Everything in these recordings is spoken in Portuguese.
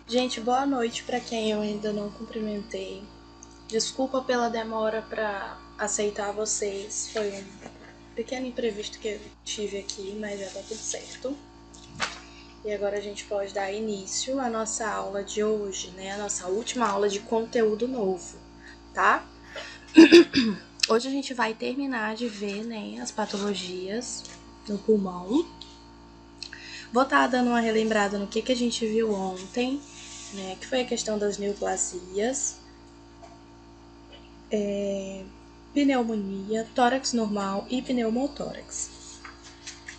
Gente, boa noite para quem eu ainda não cumprimentei. Desculpa pela demora para aceitar vocês. Foi um pequeno imprevisto que eu tive aqui, mas já tá tudo certo. E agora a gente pode dar início à nossa aula de hoje, né? A nossa última aula de conteúdo novo, tá? Hoje a gente vai terminar de ver, né, as patologias no pulmão. Vou estar dando uma relembrada no que a gente viu ontem, né, que foi a questão das neoplasias, pneumonia, tórax normal e pneumotórax,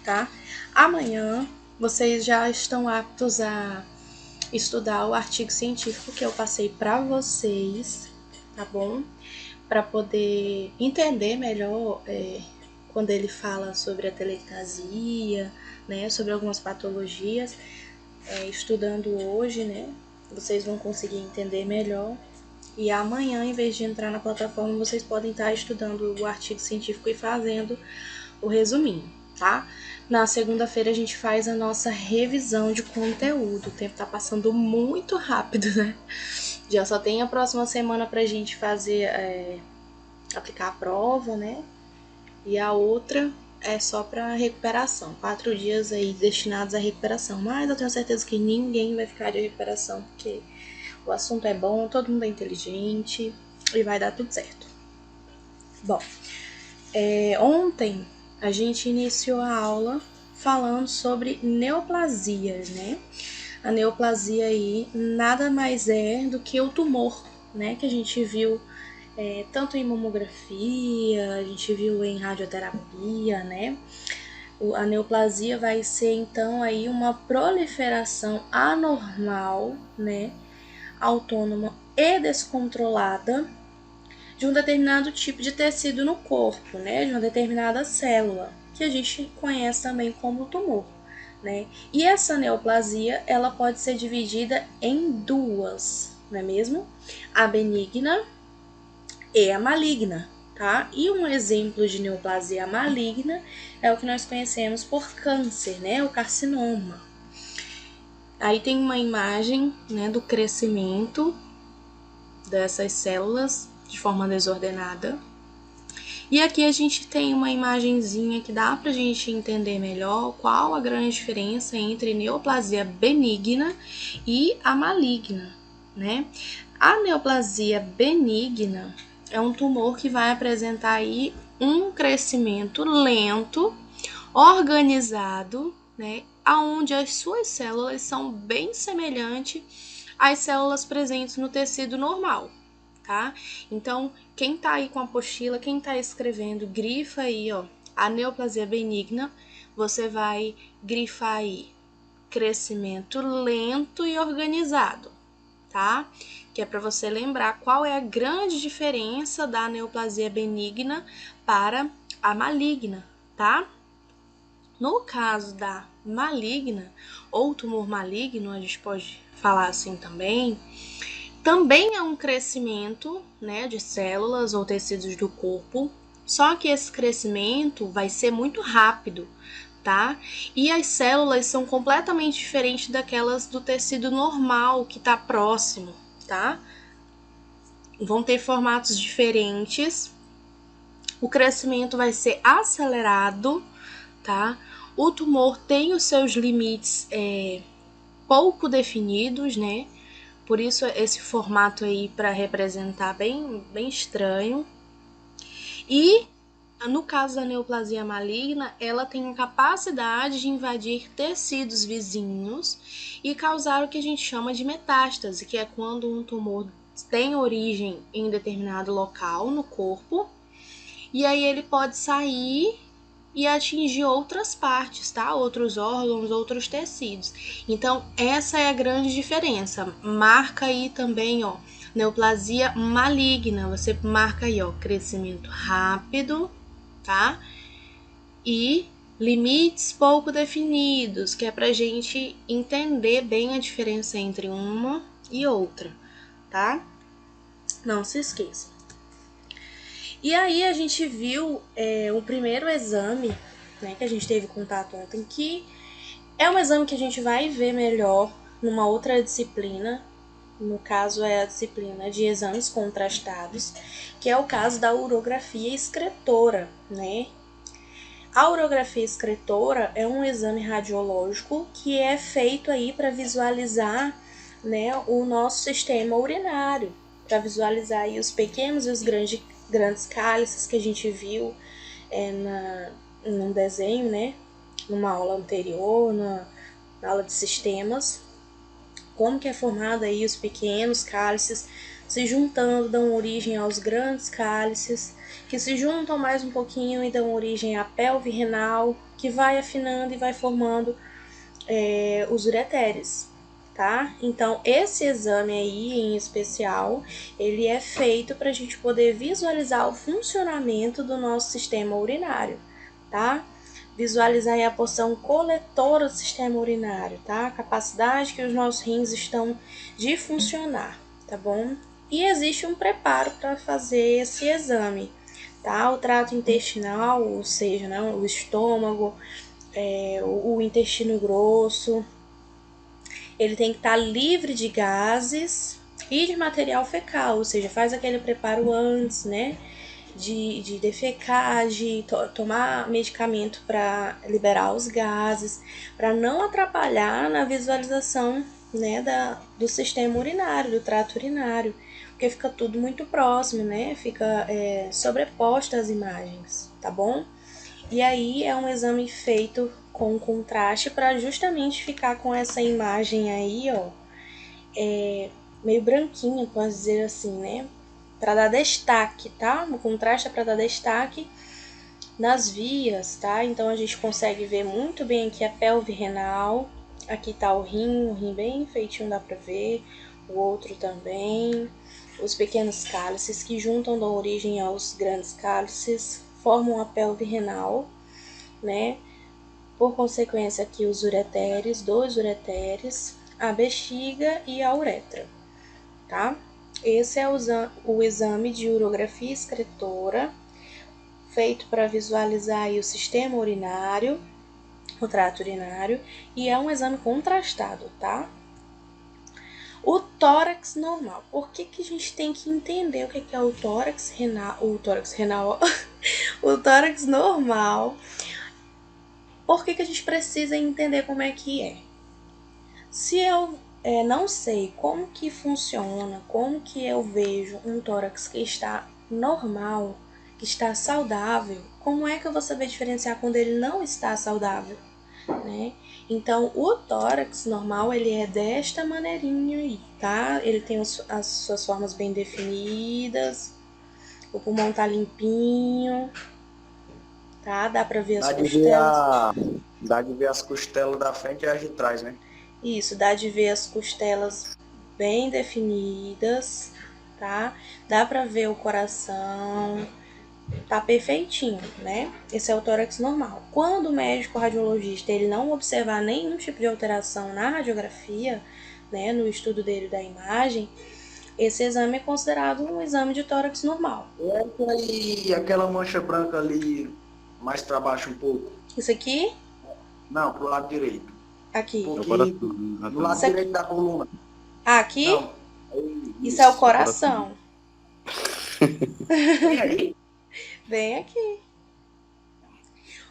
tá? Amanhã vocês já estão aptos a estudar o artigo científico que eu passei para vocês, tá bom? Para poder entender melhor quando ele fala sobre a telectasia, né, sobre algumas patologias, estudando hoje, né, vocês vão conseguir entender melhor. E amanhã, em vez de entrar na plataforma, vocês podem estar estudando o artigo científico e fazendo o resuminho, tá? Na segunda-feira a gente faz a nossa revisão de conteúdo. O tempo tá passando muito rápido, né? Já só tem a próxima semana pra gente fazer, aplicar a prova, né? E a outra é só para recuperação. 4 dias aí destinados à recuperação. Mas eu tenho certeza que ninguém vai ficar de recuperação, porque o assunto é bom, todo mundo é inteligente e vai dar tudo certo. Bom, ontem a gente iniciou a aula falando sobre neoplasias, né? A neoplasia aí nada mais é do que o tumor, né? Que a gente viu tanto em mamografia, a gente viu em radioterapia, né? A neoplasia vai ser então aí uma proliferação anormal, né? Autônoma e descontrolada de um determinado tipo de tecido no corpo, né? De uma determinada célula, que a gente conhece também como tumor, né? E essa neoplasia, ela pode ser dividida em duas, não é mesmo? A benigna e a maligna, tá? E um exemplo de neoplasia maligna é o que nós conhecemos por câncer, né? O carcinoma. Aí tem uma imagem, né, do crescimento dessas células de forma desordenada. E aqui a gente tem uma imagenzinha que dá pra gente entender melhor qual a grande diferença entre neoplasia benigna e a maligna, né? A neoplasia benigna é um tumor que vai apresentar aí um crescimento lento, organizado, né? Onde as suas células são bem semelhantes às células presentes no tecido normal, tá? Então, quem tá aí com a apostila, quem tá escrevendo, grifa aí, ó, a neoplasia benigna, você vai grifar aí crescimento lento e organizado, tá? Que é para você lembrar qual é a grande diferença da neoplasia benigna para a maligna, tá? No caso da maligna, ou tumor maligno, a gente pode falar assim também é um crescimento, né, de células ou tecidos do corpo, só que esse crescimento vai ser muito rápido, tá? E as células são completamente diferentes daquelas do tecido normal que está próximo, tá? Vão ter formatos diferentes, o crescimento vai ser acelerado, tá? O tumor tem os seus limites pouco definidos, né? Por isso esse formato aí para representar bem estranho. E no caso da neoplasia maligna, ela tem a capacidade de invadir tecidos vizinhos e causar o que a gente chama de metástase, que é quando um tumor tem origem em determinado local no corpo, e aí ele pode sair e atingir outras partes, tá? Outros órgãos, outros tecidos. Então, essa é a grande diferença. Marca aí também, ó, neoplasia maligna. Você marca aí, ó, crescimento rápido, tá? E limites pouco definidos, que é pra gente entender bem a diferença entre uma e outra, tá? Não se esqueça. E aí a gente viu o primeiro exame, né, que a gente teve contato ontem, que é um exame que a gente vai ver melhor numa outra disciplina, no caso é a disciplina de exames contrastados, que é o caso da urografia excretora, né? A urografia excretora é um exame radiológico que é feito aí para visualizar, né, o nosso sistema urinário, para visualizar aí os pequenos e os grandes cálices que a gente viu num desenho, né, numa aula anterior, na aula de sistemas, como que é formado aí os pequenos cálices se juntando, dão origem aos grandes cálices, que se juntam mais um pouquinho e dão origem à pelve renal, que vai afinando e vai formando os ureteres, tá? Então, esse exame aí, em especial, ele é feito para a gente poder visualizar o funcionamento do nosso sistema urinário, tá? Visualizar aí a porção coletora do sistema urinário, tá? A capacidade que os nossos rins estão de funcionar, tá bom? E existe um preparo para fazer esse exame, tá? O trato intestinal, ou seja, né, o estômago, o intestino grosso, ele tem que estar livre de gases e de material fecal, ou seja, faz aquele preparo antes, né? De defecar, de tomar medicamento para liberar os gases, para não atrapalhar na visualização, né, do sistema urinário, do trato urinário, porque fica tudo muito próximo, né? Fica sobreposto às imagens, tá bom? E aí é um exame feito com contraste para justamente ficar com essa imagem aí, ó, meio branquinha, posso dizer assim, né? Para dar destaque, tá? O contraste é para dar destaque nas vias, tá? Então a gente consegue ver muito bem aqui a pelve renal. Aqui tá o rim bem feitinho, dá para ver. O outro também. Os pequenos cálices que juntam da origem aos grandes cálices formam a pelve renal, né? Por consequência aqui os ureteres, 2 ureteres, a bexiga e a uretra, tá? Esse é o exame de urografia excretora, feito para visualizar aí o sistema urinário, o trato urinário, e é um exame contrastado, tá? O tórax normal. Por que a gente tem que entender o que é o tórax renal? O tórax renal, o tórax normal. Por que a gente precisa entender como é que é? Se eu não sei como que funciona, como que eu vejo um tórax que está normal, que está saudável, como é que eu vou saber diferenciar quando ele não está saudável, né? Então, o tórax normal, ele é desta maneirinha aí, tá? Ele tem as suas formas bem definidas, o pulmão tá limpinho, tá? Dá pra ver as costelas. Dá de ver as costelas da frente e as de trás, né? Isso, dá de ver as costelas bem definidas, tá? Dá pra ver o coração, tá perfeitinho, né? Esse é o tórax normal. Quando o médico radiologista ele não observar nenhum tipo de alteração na radiografia, né, no estudo dele da imagem, esse exame é considerado um exame de tórax normal. E aquela mancha branca ali, mais para baixo um pouco? Isso aqui? Não, pro lado direito. Aqui. Um pouquinho, do lado direito da coluna. Aqui? Não. Isso é o coração. Vem aí. Bem aqui.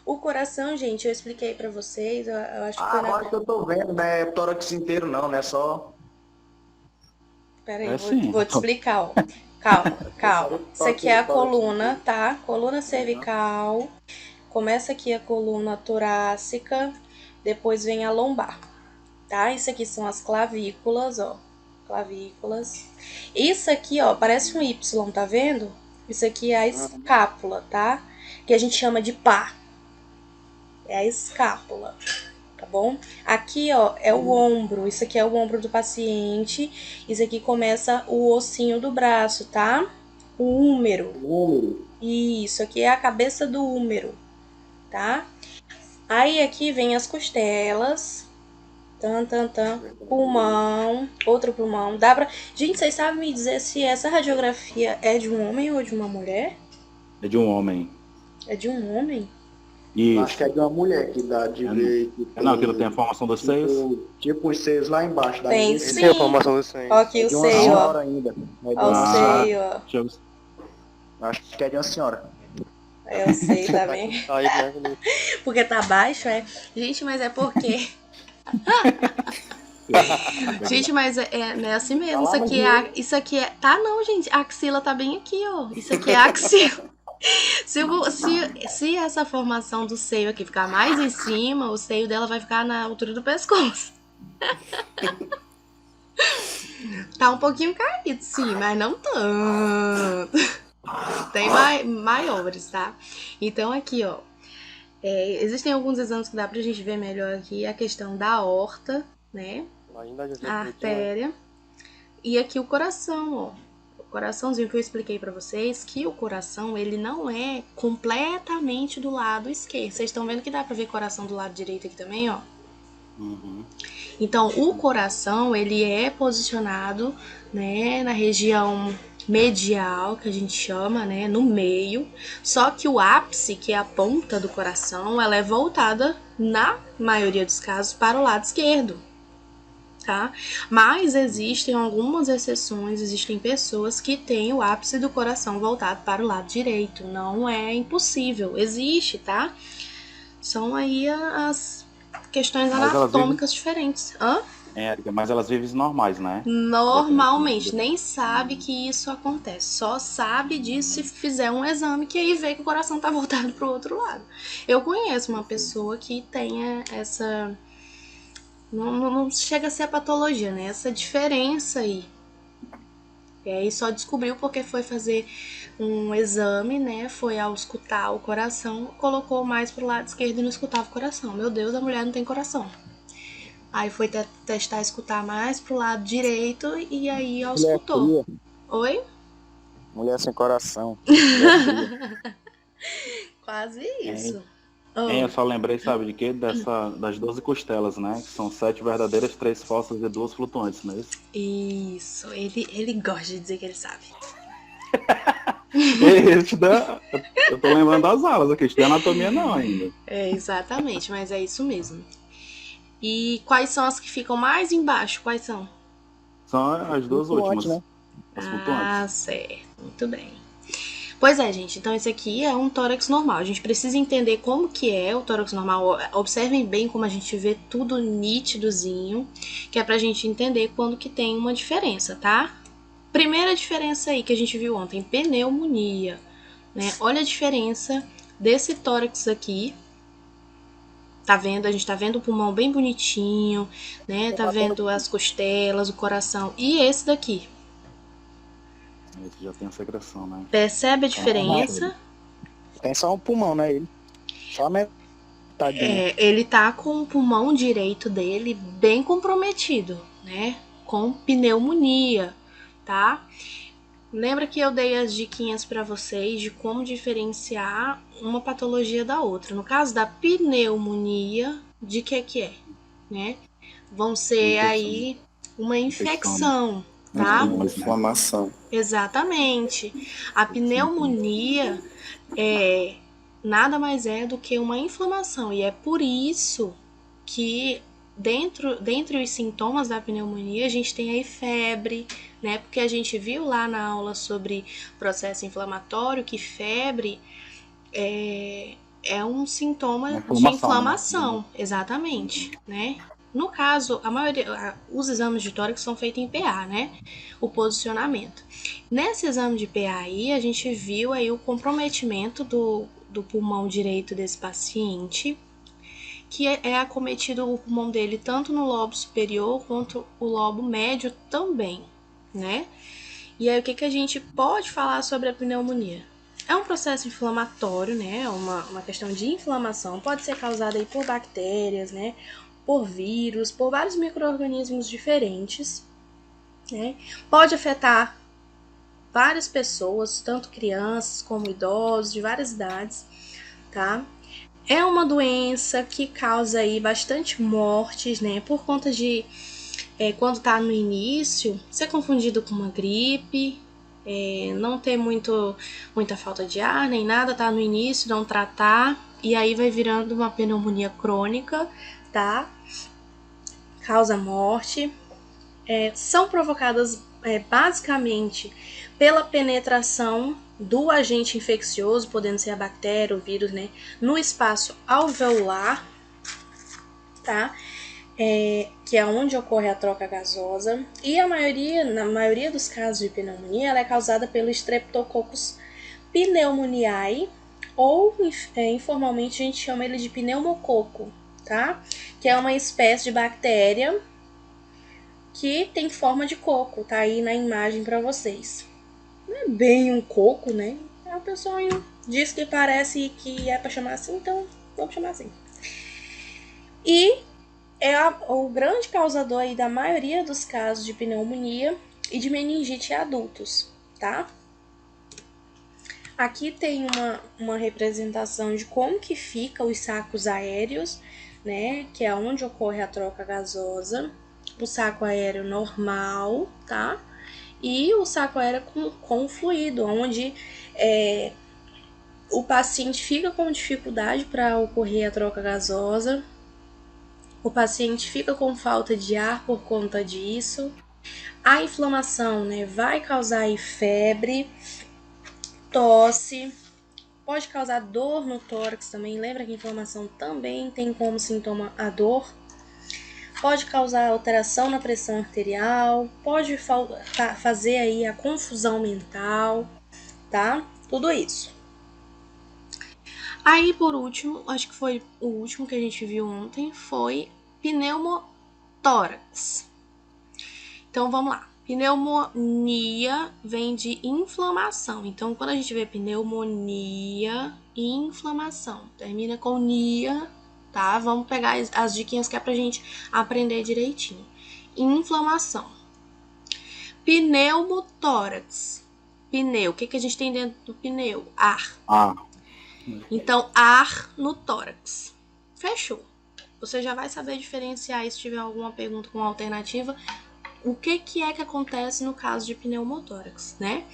O coração, gente, eu expliquei pra vocês, eu acho que foi Agora que eu tô vendo, não é tórax inteiro não, né? Só... Peraí, vou te explicar, ó. Calma. Isso aqui é a coluna, tá? Coluna cervical. Começa aqui a coluna torácica, depois vem a lombar, tá? Isso aqui são as clavículas, ó. Clavículas. Isso aqui, ó, parece um Y, tá vendo? Isso aqui é a escápula, tá? Que a gente chama de pá. É a escápula, tá bom? Aqui, ó, é o ombro. Isso aqui é o ombro do paciente. Isso aqui começa o ossinho do braço, tá? O húmero. Isso aqui é a cabeça do húmero, tá? Aí aqui vem as costelas. Pulmão, outro pulmão. Dá pra... Gente, vocês sabem me dizer se essa radiografia é de um homem ou de uma mulher? É de um homem. É de um homem? Eu acho que é Isso. de uma mulher que dá de ver que Não, que não tem a tem formação dos seios. tipo os seios lá embaixo, dá de Tem ver Ele que tem a sim. formação dos Ó seios. aqui é o de uma seio, ó. senhora ainda. É de Ó o uma senhora. seio, ó. Deixa eu... Acho que é de uma senhora. É o seio, tá Tá bem? tudo caído, né, Felipe? Porque tá baixo, é? Gente, mas é porque... Gente, mas não é assim mesmo. Isso aqui é... Isso aqui é... Tá não, gente. A axila tá bem aqui, ó. Isso aqui é a axila. Se essa formação do seio aqui ficar mais em cima, o seio dela vai ficar na altura do pescoço. Tá um pouquinho caído, sim, mas não tanto. Tem maiores, tá? Então aqui, ó. Existem alguns exames que dá pra gente ver melhor aqui. A questão da aorta, né? Ainda já A artéria. E aqui o coração, ó. O coraçãozinho que eu expliquei pra vocês, que o coração, ele não é completamente do lado esquerdo. Vocês estão vendo que dá pra ver coração do lado direito aqui também, ó. Uhum. Então, o coração, ele é posicionado, né, na região medial, que a gente chama, né, no meio. Só que o ápice, que é a ponta do coração, ela é voltada, na maioria dos casos, para o lado esquerdo. Tá? Mas existem algumas exceções, existem pessoas que têm o ápice do coração voltado para o lado direito. Não é impossível, existe, tá? São aí as questões anatômicas diferentes. Hã? Érica, mas elas vivem normais, né? Normalmente, nem sabe que isso acontece. Só sabe disso se fizer um exame que aí vê que o coração tá voltado pro outro lado. Eu conheço uma pessoa que tenha essa... Não chega a ser a patologia, né? Essa diferença aí. E aí só descobriu porque foi fazer um exame, né? Foi ao escutar o coração, colocou mais pro lado esquerdo e não escutava o coração. Meu Deus, a mulher não tem coração. Aí foi testar escutar mais pro lado direito e aí ó, escutou. Oi? Mulher sem coração. Quase isso. Eu só lembrei, sabe de quê? Das 12 costelas, né? Que são 7 verdadeiras, 3 falsas e 2 flutuantes, não é isso? Isso, ele gosta de dizer que ele sabe. Eu tô lembrando das aulas aqui, estudei anatomia não ainda. Exatamente, mas é isso mesmo. E quais são as que ficam mais embaixo? Quais são? São as duas últimas. Né? As flutuantes. Certo. Muito bem. Pois é, gente. Então esse aqui é um tórax normal. A gente precisa entender como que é o tórax normal. Observem bem como a gente vê tudo nítidozinho, que é pra gente entender quando que tem uma diferença, tá? Primeira diferença aí que a gente viu ontem, pneumonia, né? Olha a diferença desse tórax aqui. Tá vendo? A gente tá vendo o pulmão bem bonitinho, né? Tá vendo as costelas, o coração. E esse daqui? Esse já tem a secreção, né? Percebe a diferença? Tem só um pulmão, né? Ele. Só a metade. Ele tá com o pulmão direito dele bem comprometido, né? Com pneumonia, tá? Lembra que eu dei as diquinhas para vocês de como diferenciar uma patologia da outra. No caso da pneumonia, de que é, né? Vão ser aí uma infecção, tá? Uma inflamação. Exatamente. A pneumonia nada mais é do que uma inflamação e é por isso que dentre os sintomas da pneumonia a gente tem aí febre, né? Porque a gente viu lá na aula sobre processo inflamatório que febre é um sintoma de inflamação, né? Exatamente, né? No caso, os exames de tórax são feitos em PA, né? O posicionamento. Nesse exame de PA aí, a gente viu aí o comprometimento do pulmão direito desse paciente, que é acometido o pulmão dele tanto no lobo superior quanto o lobo médio também, né? E aí, o que a gente pode falar sobre a pneumonia? É um processo inflamatório, né? Uma questão de inflamação, pode ser causada aí por bactérias, né? Por vírus, por vários micro-organismos diferentes, né? Pode afetar várias pessoas, tanto crianças como idosos, de várias idades, tá? É uma doença que causa aí bastante mortes, né? Por conta de, quando tá no início, ser confundido com uma gripe, não ter muita falta de ar, nem nada, tá no início, não tratar, e aí vai virando uma pneumonia crônica, tá? Causa morte. São provocadas basicamente pela penetração do agente infeccioso, podendo ser a bactéria, o vírus, né, no espaço alveolar, tá? Que é onde ocorre a troca gasosa. E na maioria dos casos de pneumonia, ela é causada pelo Streptococcus pneumoniae, ou informalmente a gente chama ele de pneumococo, tá? Que é uma espécie de bactéria que tem forma de coco, tá aí na imagem para vocês. Não é bem um coco, né? O pessoal diz que parece que é para chamar assim, então vamos chamar assim. E é o grande causador aí da maioria dos casos de pneumonia e de meningite em adultos, tá? Aqui tem uma representação de como que fica os sacos aéreos, né? Que é onde ocorre a troca gasosa. O saco aéreo normal, tá? E o saco aéreo com fluido, onde o paciente fica com dificuldade para ocorrer a troca gasosa, o paciente fica com falta de ar por conta disso. A inflamação, né, vai causar aí febre, tosse, pode causar dor no tórax também. Lembra que a inflamação também tem como sintoma a dor. Pode causar alteração na pressão arterial, pode fazer aí a confusão mental, tá? Tudo isso. Aí, por último, acho que foi o último que a gente viu ontem, foi pneumotórax. Então, vamos lá. Pneumonia vem de inflamação. Então, quando a gente vê pneumonia e inflamação, termina com nia, tá? Vamos pegar as diquinhas que é pra gente aprender direitinho. Inflamação. Pneumotórax. Pneu. O que a gente tem dentro do pneu? Ar. Então, ar no tórax. Fechou. Você já vai saber diferenciar se tiver alguma pergunta com alternativa. O que é que acontece no caso de pneumotórax, né?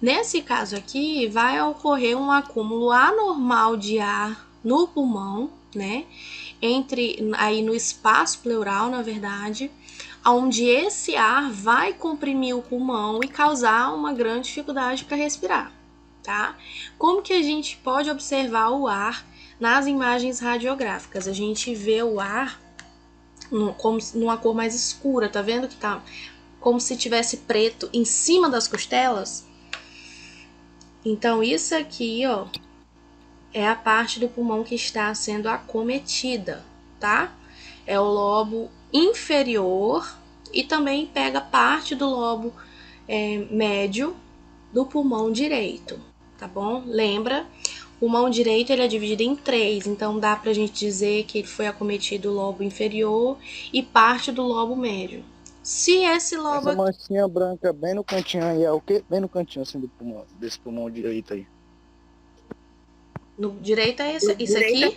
Nesse caso aqui, vai ocorrer um acúmulo anormal de ar no pulmão, né? Aí no espaço pleural, na verdade, onde esse ar vai comprimir o pulmão e causar uma grande dificuldade para respirar, tá? Como que a gente pode observar o ar nas imagens radiográficas? A gente vê o ar como numa cor mais escura, tá vendo que tá como se tivesse preto em cima das costelas? Então isso aqui, ó, é a parte do pulmão que está sendo acometida, tá? É o lobo inferior e também pega parte do lobo médio do pulmão direito, tá bom? Lembra? O pulmão direito ele é dividido em 3, então dá pra gente dizer que ele foi acometido o lobo inferior e parte do lobo médio. Se esse lobo... Essa manchinha branca bem no cantinho aí é o quê? Bem no cantinho assim do pulmão, desse pulmão direito aí. No direito é isso aqui?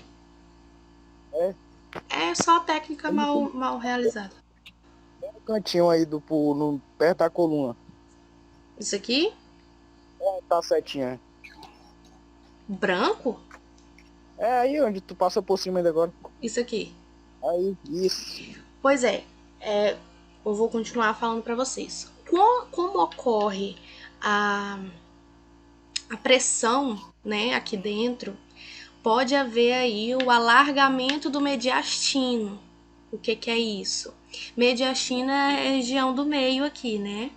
É só a técnica mal realizada. Bem no cantinho aí perto da coluna. Isso aqui? Tá certinho. Branco? É aí onde tu passa por cima ainda agora. Isso aqui. Aí, isso. Pois eu vou continuar falando para vocês. Como ocorre a pressão, né, aqui dentro, pode haver aí o alargamento do mediastino. O que é isso? Mediastino é a região do meio aqui, né?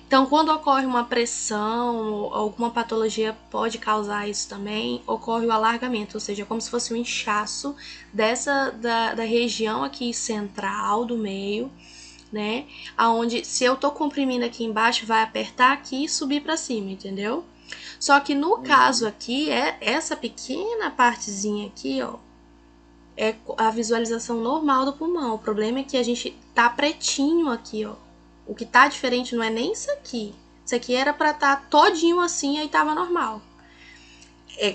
Então, quando ocorre uma pressão, alguma patologia pode causar isso também, ocorre o alargamento, ou seja, como se fosse um inchaço da região aqui central do meio, né? Aonde, se eu tô comprimindo aqui embaixo, vai apertar aqui e subir para cima, entendeu? Só que no caso aqui, essa pequena partezinha aqui, ó, é a visualização normal do pulmão. O problema é que a gente tá pretinho aqui, ó. O que tá diferente não é nem isso aqui. Isso aqui era pra estar todinho assim, aí tava normal.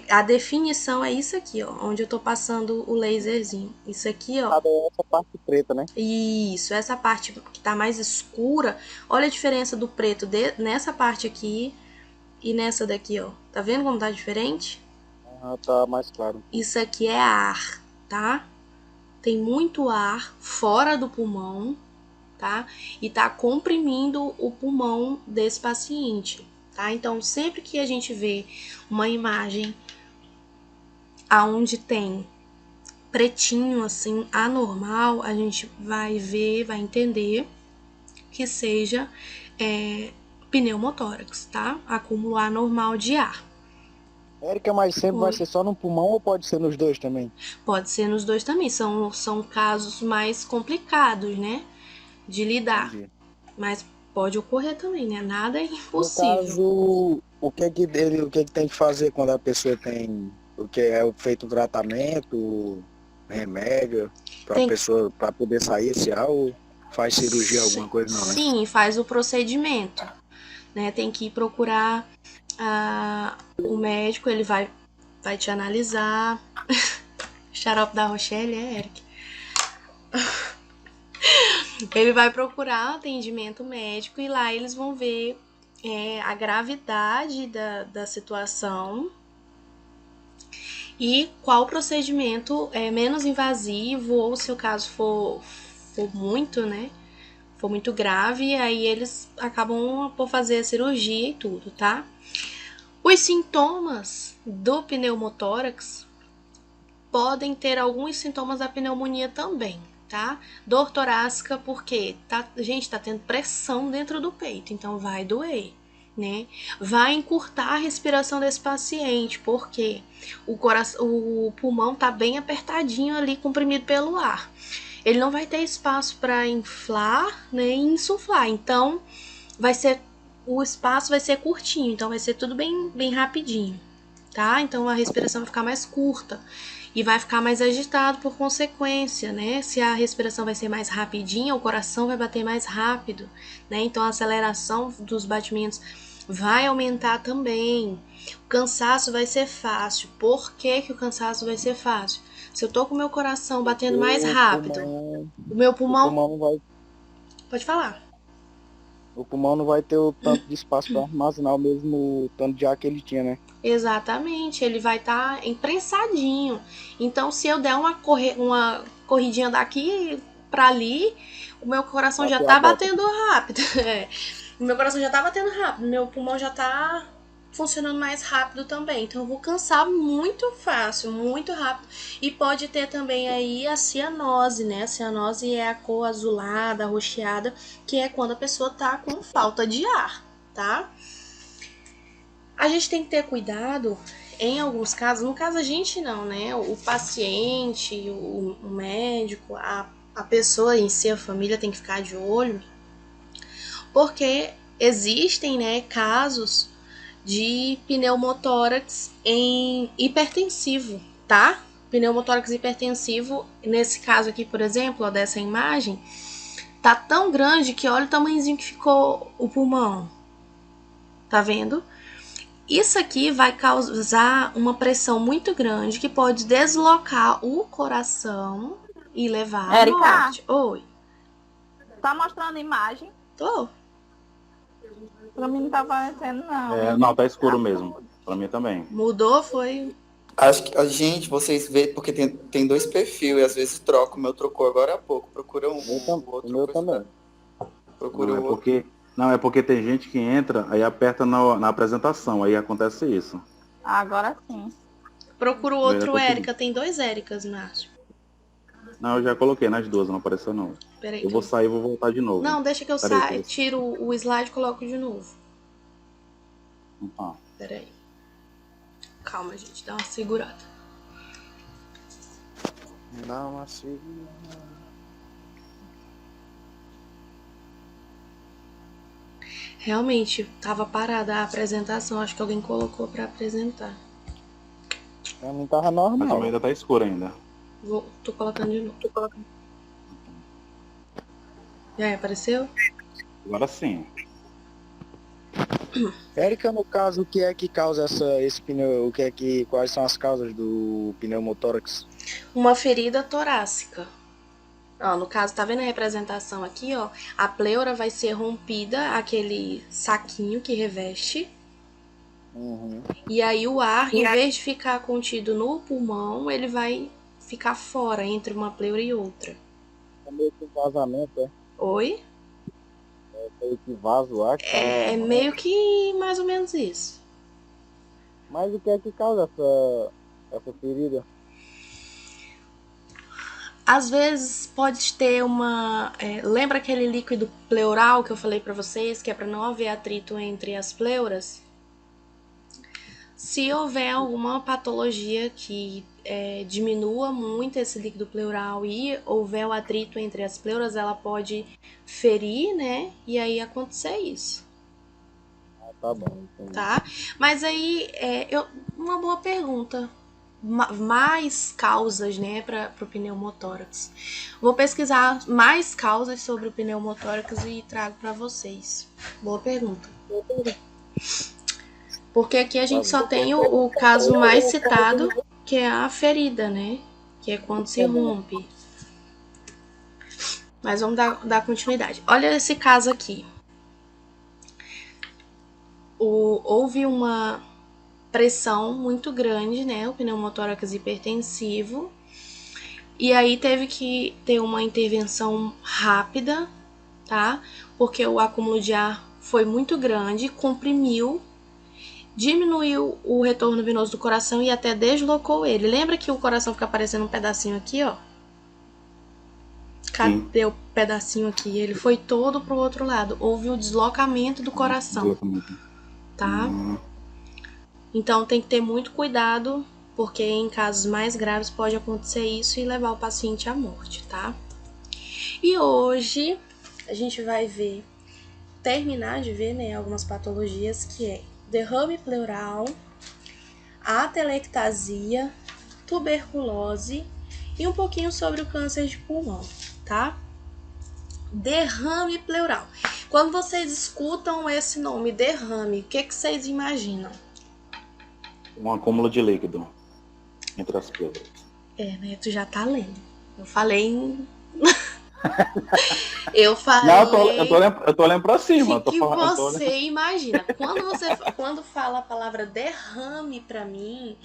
A definição é isso aqui, ó, onde eu tô passando o laserzinho. Isso aqui, ó. Essa parte preta, né? Isso, essa parte que tá mais escura. Olha a diferença do preto nessa parte aqui e nessa daqui, ó. Tá vendo como tá diferente? Ah, tá mais claro. Isso aqui é ar, tá? Tem muito ar fora do pulmão, tá? E tá comprimindo o pulmão desse paciente, tá? Então, sempre que a gente vê uma imagem aonde tem pretinho, assim, anormal, a gente vai ver, vai entender que seja pneumotórax, tá? Acúmulo anormal de ar. Érica, mas sempre vai ser só no pulmão ou pode ser nos dois também? Pode ser nos dois também, são casos mais complicados, né? De lidar. Entendi. Mas pode ocorrer também, né? Nada é No impossível. caso, o que tem que fazer quando a pessoa tem, o que é feito um tratamento, remédio, para a Tem pessoa, para poder sair esse ar, ou faz cirurgia, alguma coisa não, né? Sim, faz o procedimento, né? Tem que procurar o médico, ele vai te analisar. Xarope da Rochelle é Eric. Ele vai procurar atendimento médico e lá eles vão ver a gravidade da situação e qual procedimento é menos invasivo, ou se o caso for muito, né? For muito grave, aí eles acabam por fazer a cirurgia e tudo, tá? Os sintomas do pneumotórax podem ter alguns sintomas da pneumonia também, tá? Dor torácica, porque a gente tá tendo pressão dentro do peito, então vai doer, né? Vai encurtar a respiração desse paciente, porque o pulmão tá bem apertadinho ali, comprimido pelo ar. Ele não vai ter espaço para inflar nem insuflar, então o espaço vai ser curtinho, então vai ser tudo bem rapidinho, tá? Então a respiração vai ficar mais curta e vai ficar mais agitado por consequência, né? Se a respiração vai ser mais rapidinha, o coração vai bater mais rápido, né? Então a aceleração dos batimentos vai aumentar também. O cansaço vai ser fácil. Por que o cansaço vai ser fácil? Se eu tô com o meu coração batendo mais rápido, o meu O pulmão. pulmão não vai, Pode falar. o pulmão não vai ter o tanto de espaço para armazenar o mesmo tanto de ar que ele tinha, né? Exatamente, ele vai estar imprensadinho. Então, se eu der uma corridinha daqui para ali, o meu coração já Bateu a tá bota. batendo rápido. O meu coração já tá batendo rápido, meu pulmão já tá funcionando mais rápido também. Então, eu vou cansar muito fácil, muito rápido. E pode ter também aí a cianose, né? A cianose é a cor azulada, roxeada, que é quando a pessoa tá com falta de ar, tá? A gente tem que ter cuidado em alguns casos, no caso a gente não, né? O paciente, o médico, a pessoa em si, a família tem que ficar de olho, porque existem, né, casos de pneumotórax em hipertensivo, tá? Pneumotórax hipertensivo, nesse caso aqui, por exemplo, ó, dessa imagem, tá tão grande que olha o tamanhozinho que ficou o pulmão. Tá vendo? Isso aqui vai causar uma pressão muito grande que pode deslocar o coração e levar à Érica, morte. Oi, tá mostrando imagem? tô. Pra mim não tá aparecendo, não. Não, tá escuro mesmo. Pra mim também. Mudou, foi. Acho que a gente, vocês vê, porque tem dois perfis e às vezes troca. O meu trocou agora há pouco. Procura o outro. O meu também. Procura Não, o outro. não, é porque tem gente que entra, aí aperta na apresentação, aí acontece isso. Agora sim. Procura o outro Érica. Tem dois Éricas, Márcio. Não, eu já coloquei nas duas, não apareceu não. Peraí. Eu vou sair e vou voltar de novo. Não, deixa que eu saio, tiro o slide e coloco de novo. Peraí. Calma, gente, dá uma segurada. Dá uma segurada. Realmente, tava parada a apresentação. Acho que alguém colocou pra apresentar. Pra mim tava Mas normal. ainda tá escuro ainda. Tô colocando de novo. E aí, apareceu? Agora sim. Érica, no caso, o que é que causa esse pneu? Quais são as causas do pneumotórax? Uma ferida torácica. Ó, no caso, tá vendo a representação aqui, ó? A pleura vai ser rompida, aquele saquinho que reveste, Uhum. E aí o ar, em vez de ficar contido no pulmão, ele vai ficar fora, entre uma pleura e outra. É meio que um vazamento, é? Oi? Meio que vaza o ar que tá no É pulmão. meio que mais ou menos isso. Mas o que é que causa essa ferida? Às vezes pode ter uma... lembra aquele líquido pleural que eu falei pra vocês, que é pra não haver atrito entre as pleuras? Se houver alguma patologia que diminua muito esse líquido pleural e houver o atrito entre as pleuras, ela pode ferir, né? E aí acontecer isso. Ah, tá bom. Entendi. Tá? Mas aí, uma boa pergunta. Mais causas, né, para o pneumotórax. Vou pesquisar mais causas sobre o pneumotórax e trago para vocês. Boa pergunta. Porque aqui a gente só tem o caso mais citado, que é a ferida, né? Que é quando se rompe. Mas vamos dar continuidade. Olha esse caso aqui. Houve uma pressão muito grande, né? O pneumotórax hipertensivo. E aí teve que ter uma intervenção rápida, tá? Porque o acúmulo de ar foi muito grande, comprimiu, diminuiu o retorno venoso do coração e até deslocou ele. Lembra que o coração fica aparecendo um pedacinho aqui, ó? Cadê o pedacinho aqui? Ele foi todo pro outro lado. Houve o deslocamento do coração, tá? Então tem que ter muito cuidado, porque em casos mais graves pode acontecer isso e levar o paciente à morte, tá? E hoje a gente vai terminar de ver, né, algumas patologias, que é derrame pleural, atelectasia, tuberculose e um pouquinho sobre o câncer de pulmão, tá? Derrame pleural. Quando vocês escutam esse nome, derrame, o que vocês imaginam? Um acúmulo de líquido entre as pleuras. Né? Tu já tá lendo. Eu falei. Eu falei. Não, eu tô olhando pra cima. Que você imagina. Quando fala a palavra derrame pra mim,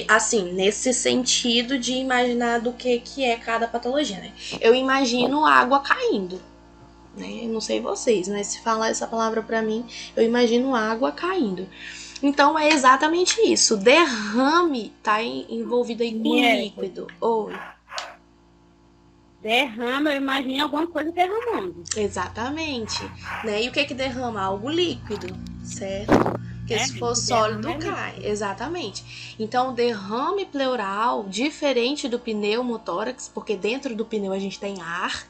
assim, nesse sentido de imaginar do que é cada patologia, né? Eu imagino água caindo, né? Não sei vocês, mas se falar essa palavra pra mim, eu imagino água caindo. Então é exatamente isso. Derrame tá envolvido aí com líquido. Oi. Derrama, eu imagino alguma coisa derramando. Exatamente. Né? E o que derrama? Algo líquido, certo? Porque se for sólido, cai. Exatamente. Então, o derrame pleural, diferente do pneumotórax, porque dentro do pneu a gente tem ar,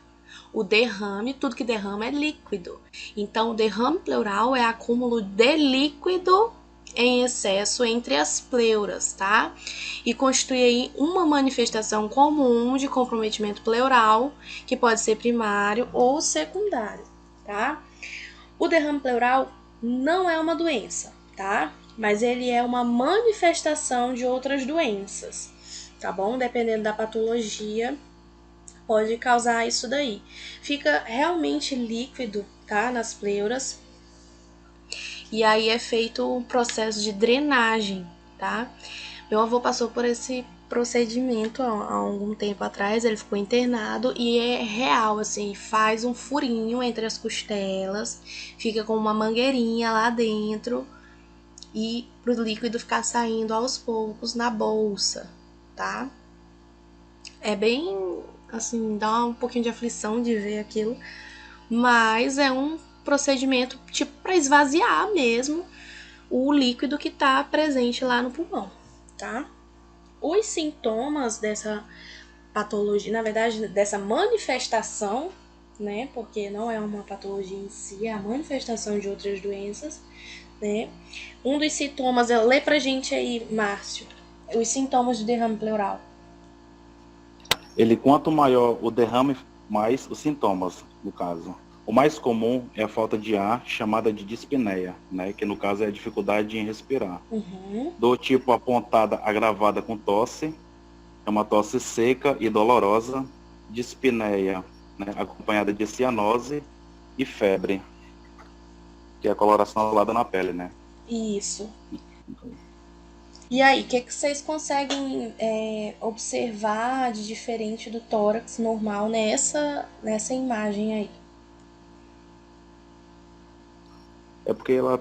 o derrame, tudo que derrama é líquido. Então, o derrame pleural é acúmulo de líquido em excesso entre as pleuras, tá? E constitui aí uma manifestação comum de comprometimento pleural, que pode ser primário ou secundário, tá? O derrame pleural não é uma doença, tá? Mas ele é uma manifestação de outras doenças, tá bom? Dependendo da patologia, pode causar isso daí. Fica realmente líquido, tá? Nas pleuras. E aí é feito um processo de drenagem, tá? Meu avô passou por esse procedimento há algum tempo atrás, ele ficou internado e é real, assim, faz um furinho entre as costelas, fica com uma mangueirinha lá dentro e pro líquido ficar saindo aos poucos na bolsa, tá? É bem, assim, dá um pouquinho de aflição de ver aquilo, mas é um procedimento tipo para esvaziar mesmo o líquido que está presente lá no pulmão, tá? Os sintomas dessa patologia, na verdade, dessa manifestação, né? Porque não é uma patologia em si, é a manifestação de outras doenças, né? Um dos sintomas, lê pra gente aí, Márcio, os sintomas do derrame pleural. Quanto maior o derrame, mais os sintomas, no caso. O mais comum é a falta de ar, chamada de dispneia, né? Que no caso é a dificuldade em respirar. Do tipo apontada agravada com tosse, é uma tosse seca e dolorosa, dispneia, né? Acompanhada de cianose e febre, que é a coloração azulada na pele, né? Isso. E aí, o que vocês conseguem observar de diferente do tórax normal nessa imagem aí? É porque ela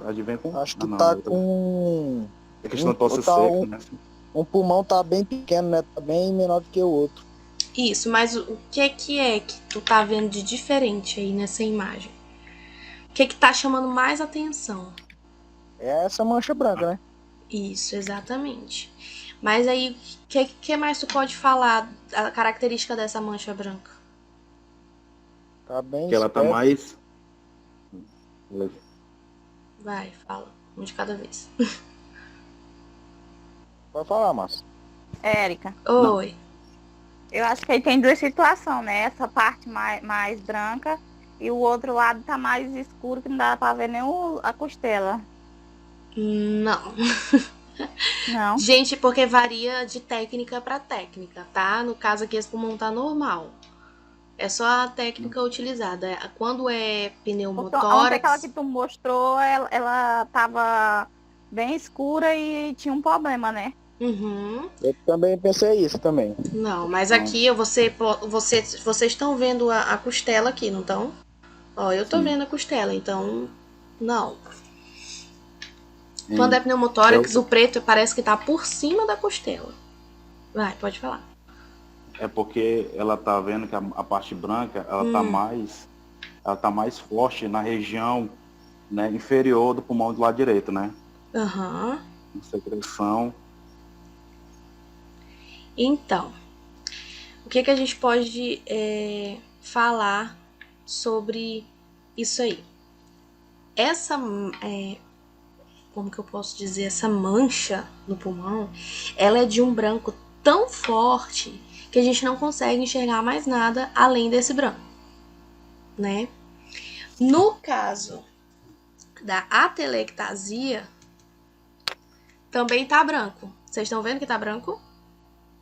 advém com... Acho que tá outra. com... É questão da tosse tá seca, né? Um pulmão tá bem pequeno, né? Tá bem menor do que o outro. Isso, mas o que é que tu tá vendo de diferente aí nessa imagem? O que tá chamando mais atenção? É essa mancha branca, né? Isso, exatamente. Mas aí, o que mais tu pode falar da característica dessa mancha branca? Tá bem Que ela tá espessa. mais... Vai, fala. Um de cada vez. Pode falar, Márcio. Érica, Oi. eu acho que aí tem duas situações, né? Essa parte mais branca e o outro lado tá mais escuro, que não dá pra ver nem a costela. Não. Não. Gente, porque varia de técnica pra técnica, tá? No caso aqui, esse pulmão tá normal. É só a técnica utilizada. Quando é Porque ontem aquela pneumotórax... que tu mostrou, ela tava bem escura e tinha um problema, né? Uhum. Eu também pensei isso também. Não, mas aqui vocês estão vendo a costela aqui, não estão? Ó, eu tô Sim. vendo a costela, então não. Quando é pneumotórax, o preto parece que tá por cima da costela. Vai, pode falar. É porque ela tá vendo que a parte branca, ela tá mais forte na região, né, inferior do pulmão do lado direito, né? Aham. Secreção. Então, o que a gente pode falar sobre isso aí? Essa, como que eu posso dizer, essa mancha no pulmão, ela é de um branco tão forte que a gente não consegue enxergar mais nada além desse branco, né? No caso da atelectasia, também tá branco. Vocês estão vendo que tá branco?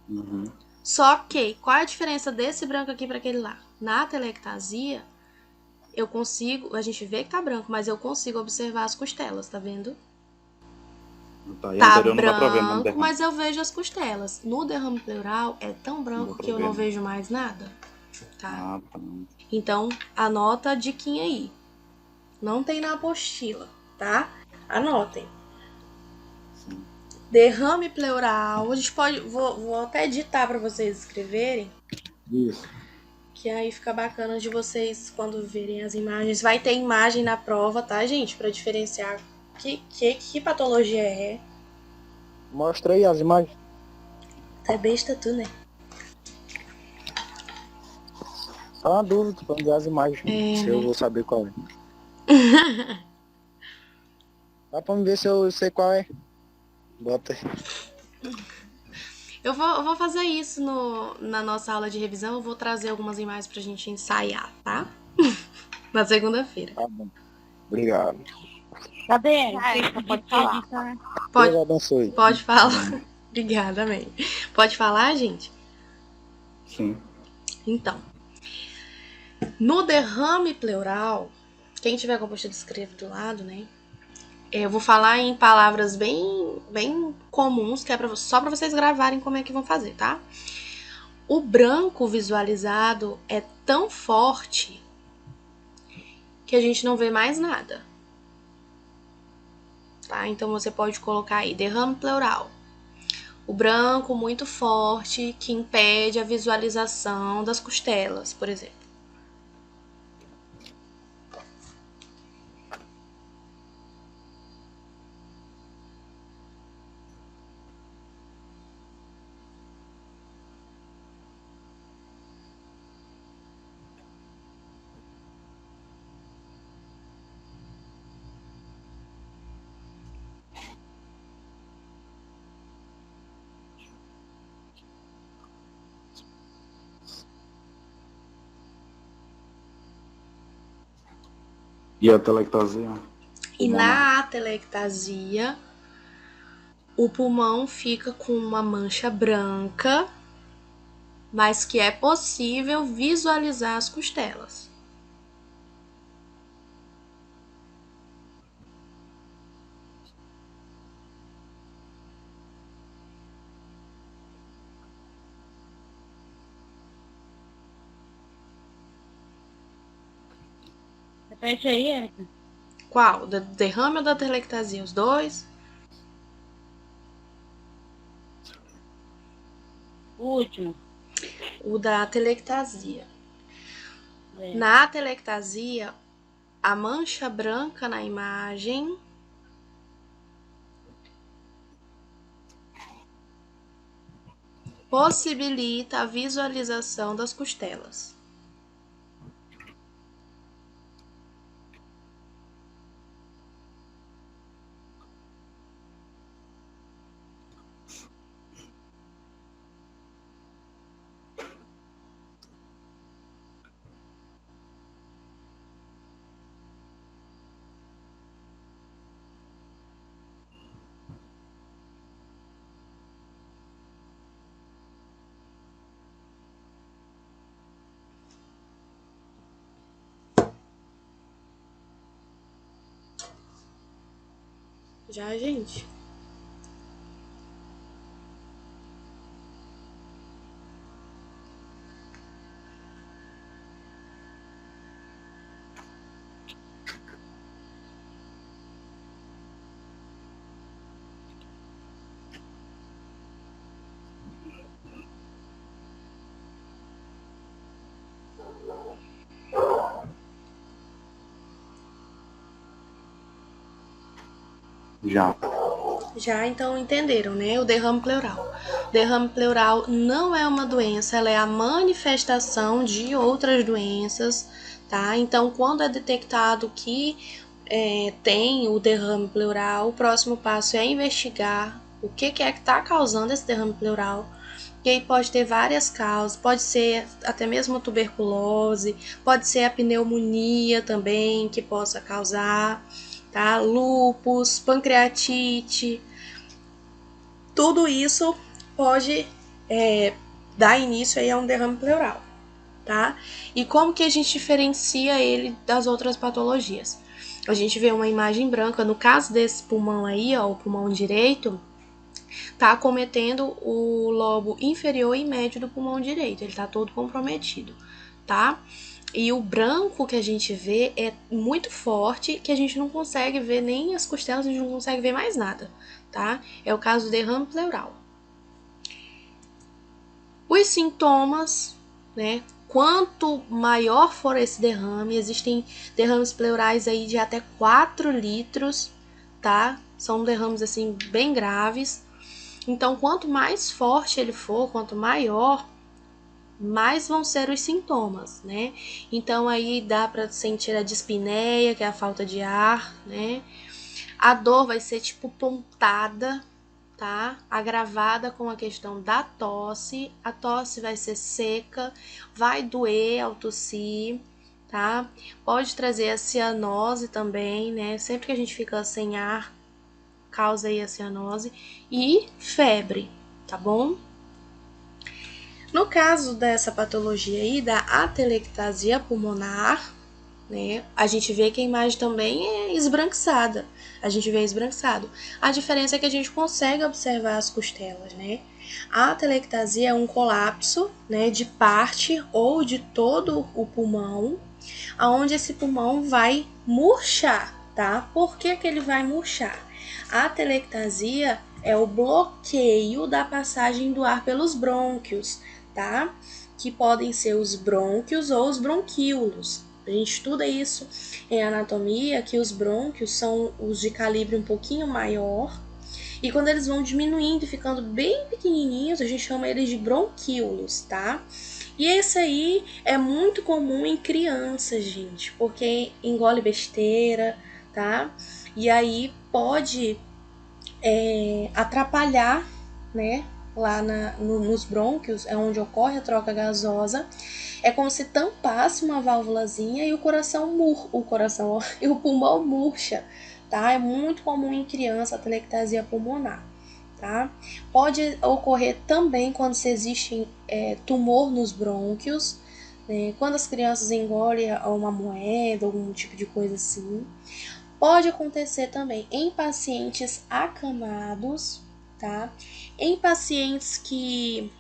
Uhum. Só que, qual é a diferença desse branco aqui para aquele lá? Na atelectasia, a gente vê que tá branco, mas eu consigo observar as costelas, tá vendo? Tá, e Tá anterior não dá pra ver, né? branco, mas eu vejo as costelas. No derrame pleural é tão branco que eu não vejo mais nada, tá? Ah, tá. Então, anota a diquinha aí. Não tem na apostila, tá? Anotem. Sim. Derrame pleural, a gente pode... Vou até editar para vocês escreverem. Isso. Que aí fica bacana de vocês, quando verem as imagens. Vai ter imagem na prova, tá, gente? Pra diferenciar que patologia é. Mostra aí as imagens. Tá besta tu, né? Só uma dúvida, pra ver as imagens. Se eu vou saber qual é. Dá pra me ver se eu sei qual é. Bota aí. Eu vou fazer isso na nossa aula de revisão. Eu vou trazer algumas imagens pra gente ensaiar, tá? Na segunda-feira. Tá bom. Obrigado. Cadê? Pode falar. Deus abençoe. Pode falar. Obrigada, amém. Pode falar, gente? Sim. Então, no derrame pleural, quem tiver com a apostila escreve do lado, né? Eu vou falar em palavras bem comuns, que é só para vocês gravarem como é que vão fazer, tá? O branco visualizado é tão forte que a gente não vê mais nada. Tá? Então você pode colocar aí derrame pleural. O branco muito forte que impede a visualização das costelas, por exemplo. E a telectasia? E na atelectasia, o pulmão fica com uma mancha branca, mas que é possível visualizar as costelas. Repete aí, Érica. Qual? Da derrame ou da atelectasia? Os dois? O último. O da atelectasia. É. Na atelectasia, a mancha branca na imagem possibilita a visualização das costelas. Já, gente? Já. Já, então entenderam, né? O derrame pleural. O derrame pleural não é uma doença, ela é a manifestação de outras doenças, tá? Então, quando é detectado que tem o derrame pleural, o próximo passo é investigar o que é que está causando esse derrame pleural. E aí pode ter várias causas, pode ser até mesmo a tuberculose, pode ser a pneumonia também que possa causar, tá? Lúpus, pancreatite, tudo isso pode dar início aí a um derrame pleural, tá? E como que a gente diferencia ele das outras patologias? A gente vê uma imagem branca, no caso desse pulmão aí, ó, o pulmão direito, tá acometendo o lobo inferior e médio do pulmão direito, ele tá todo comprometido, tá? E o branco que a gente vê é muito forte, que a gente não consegue ver nem as costelas, a gente não consegue ver mais nada, tá? É o caso do derrame pleural. Os sintomas, né? Quanto maior for esse derrame, existem derrames pleurais aí de até 4 litros, tá? São derrames assim bem graves. Então, quanto mais forte ele for, quanto maior, mais vão ser os sintomas, né? Então, aí dá para sentir a dispneia, que é a falta de ar, né? A dor vai ser tipo pontada, tá? Agravada com a questão da tosse. A tosse vai ser seca, vai doer ao tossir, tá? Pode trazer a cianose também, né? Sempre que a gente fica sem ar, causa aí a cianose. E febre, tá bom? No caso dessa patologia aí, da atelectasia pulmonar, né, a gente vê que a imagem também é esbranquiçada. A gente vê esbranquiçado. A diferença é que a gente consegue observar as costelas, né? A atelectasia é um colapso, né, de parte ou de todo o pulmão, aonde esse pulmão vai murchar, tá? Por que ele vai murchar? A atelectasia é o bloqueio da passagem do ar pelos brônquios, tá? Que podem ser os brônquios ou os bronquíolos. A gente estuda isso em anatomia, que os brônquios são os de calibre um pouquinho maior, e quando eles vão diminuindo e ficando bem pequenininhos, a gente chama eles de bronquíolos, tá? E esse aí é muito comum em crianças, gente, porque engole besteira, tá? E aí pode atrapalhar, né? Lá nos brônquios, é onde ocorre a troca gasosa. É como se tampasse uma válvulazinha e o pulmão murcha, tá? É muito comum em criança a atelectasia pulmonar, tá? Pode ocorrer também quando se existe tumor nos brônquios, né? Quando as crianças engolem uma moeda, algum tipo de coisa assim. Pode acontecer também em pacientes acamados, tá? Em pacientes que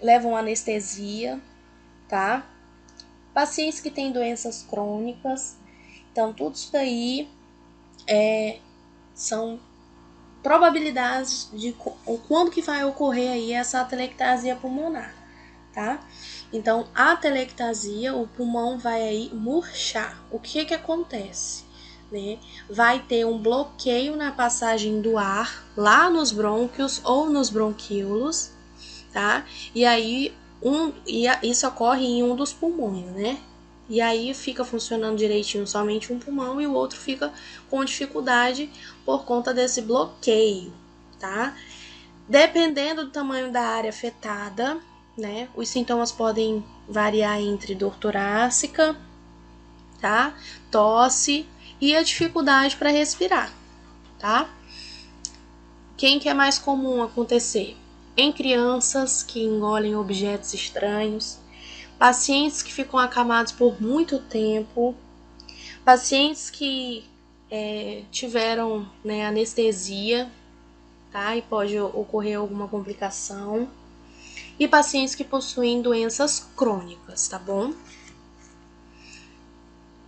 levam anestesia, tá? pacientes que têm doenças crônicas. Então, tudo isso daí são probabilidades de quando que vai ocorrer aí essa atelectasia pulmonar, tá? Então, a atelectasia, o pulmão vai aí murchar. O que que acontece? Né? Vai ter um bloqueio na passagem do ar lá nos brônquios ou nos bronquíolos, tá? E aí isso ocorre em um dos pulmões, né? E aí fica funcionando direitinho somente um pulmão e o outro fica com dificuldade por conta desse bloqueio, tá? Dependendo do tamanho da área afetada, né? Os sintomas podem variar entre dor torácica, tá? Tosse e a dificuldade para respirar, tá? Quem que é mais comum acontecer? Em crianças que engolem objetos estranhos, pacientes que ficam acamados por muito tempo, pacientes que tiveram, né, anestesia, tá? E pode ocorrer alguma complicação, e pacientes que possuem doenças crônicas, tá bom?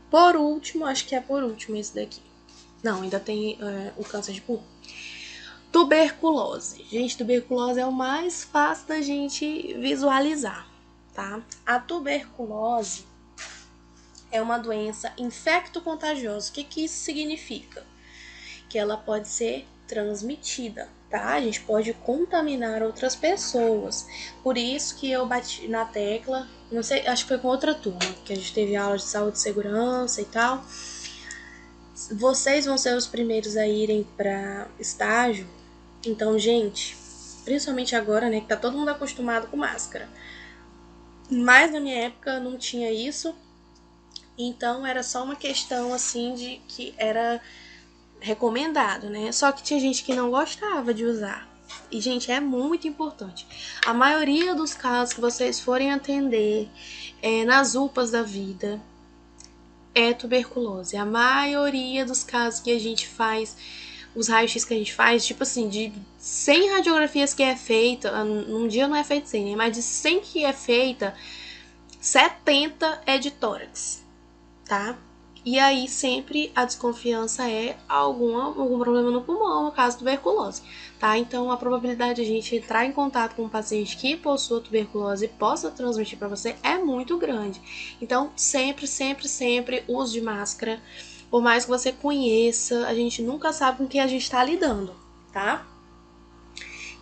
Por último, acho que é por último esse daqui. Não, ainda tem o câncer de pulmão. Tuberculose. Gente, tuberculose é o mais fácil da gente visualizar, tá? A tuberculose é uma doença infecto-contagiosa. O que isso significa? Que ela pode ser transmitida, tá? A gente pode contaminar outras pessoas. Por isso que eu bati na tecla, não sei, acho que foi com outra turma, que a gente teve aula de saúde e segurança e tal. Vocês vão ser os primeiros a irem para estágio. Então, gente, principalmente agora, né, que tá todo mundo acostumado com máscara. Mas na minha época não tinha isso. Então era só uma questão assim de que era recomendado, né? Só que tinha gente que não gostava de usar. E, gente, é muito importante. A maioria dos casos que vocês forem atender nas UPAs da vida é tuberculose. A maioria dos casos que a gente faz, os raios-x que a gente faz, tipo assim, de 100 radiografias que é feita, num dia não é feito 100, né? Mas de 100 que é feita, 70 é de tórax, tá? E aí sempre a desconfiança é algum problema no pulmão, no caso tuberculose, tá? Então a probabilidade de a gente entrar em contato com um paciente que possua tuberculose e possa transmitir para você é muito grande. Então sempre use de máscara, por mais que você conheça, a gente nunca sabe com que a gente está lidando, tá?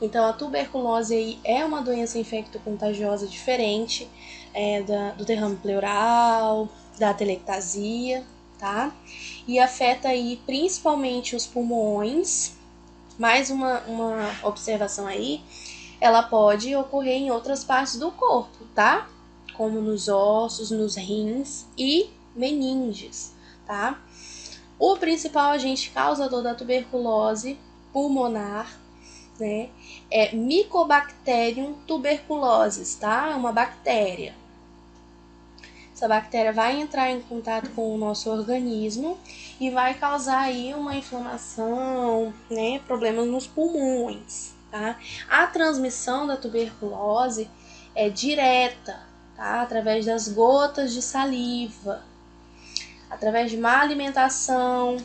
Então a tuberculose aí é uma doença infecto-contagiosa diferente do derrame pleural, da atelectasia, tá? E afeta aí principalmente os pulmões. Mais uma observação aí, ela pode ocorrer em outras partes do corpo, tá? Como nos ossos, nos rins e meninges, tá? O principal agente causador da tuberculose pulmonar, né, é Mycobacterium tuberculosis, tá? É uma bactéria. Essa bactéria vai entrar em contato com o nosso organismo e vai causar aí uma inflamação, né, problemas nos pulmões, tá? A transmissão da tuberculose é direta, tá? Através das gotas de saliva, através de má alimentação,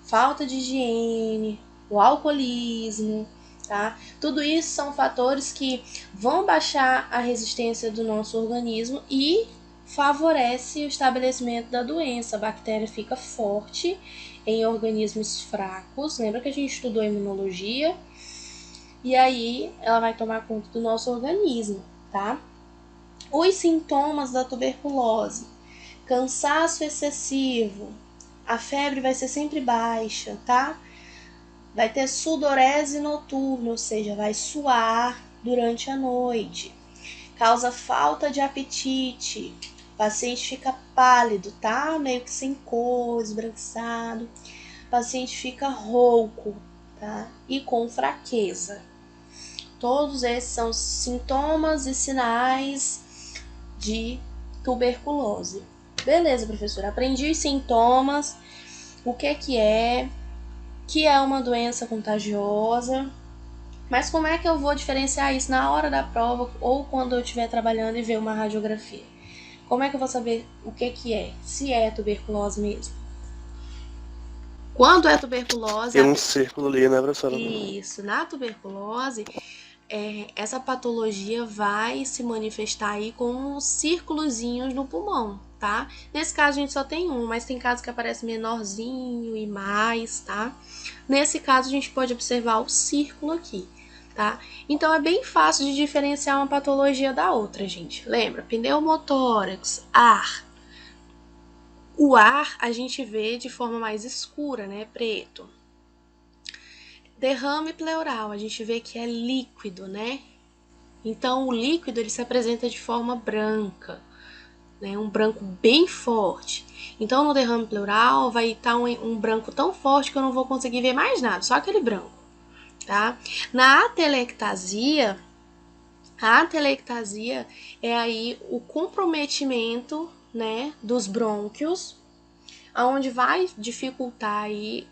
falta de higiene, o alcoolismo, tá? Tudo isso são fatores que vão baixar a resistência do nosso organismo e favorece o estabelecimento da doença. A bactéria fica forte em organismos fracos. Lembra que a gente estudou imunologia? E aí ela vai tomar conta do nosso organismo, tá? Os sintomas da tuberculose: cansaço excessivo, a febre vai ser sempre baixa, tá? Vai ter sudorese noturna, ou seja, vai suar durante a noite. Causa falta de apetite. O paciente fica pálido, tá? Meio que sem cor, esbranquiçado. O paciente fica rouco, tá? E com fraqueza. Todos esses são sintomas e sinais de tuberculose. Beleza, professora. Aprendi os sintomas, o que é uma doença contagiosa. Mas como é que eu vou diferenciar isso na hora da prova ou quando eu estiver trabalhando e ver uma radiografia? Como é que eu vou saber o que é? Se é tuberculose mesmo. Quando é tuberculose... Tem um círculo ali, né, professora? Isso, na tuberculose, essa patologia vai se manifestar aí com os círculozinhos no pulmão, tá? Nesse caso a gente só tem um, mas tem casos que aparece menorzinho e mais, tá? Nesse caso a gente pode observar o círculo aqui, tá? Então é bem fácil de diferenciar uma patologia da outra, gente. Lembra? Pneumotórax, ar. O ar a gente vê de forma mais escura, né? Preto. Derrame pleural, a gente vê que é líquido, né? Então, o líquido ele se apresenta de forma branca, né? Um branco bem forte. Então, no derrame pleural vai estar um branco tão forte que eu não vou conseguir ver mais nada, só aquele branco, tá? Na atelectasia, a atelectasia é aí o comprometimento, né, dos brônquios, onde vai dificultar aí,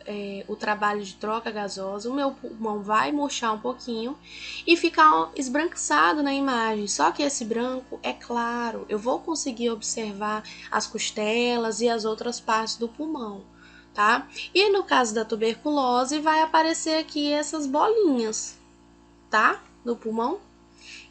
o trabalho de troca gasosa, o meu pulmão vai murchar um pouquinho e ficar esbranquiçado na imagem, só que esse branco é claro, eu vou conseguir observar as costelas e as outras partes do pulmão, tá? E no caso da tuberculose vai aparecer aqui essas bolinhas, tá? No pulmão.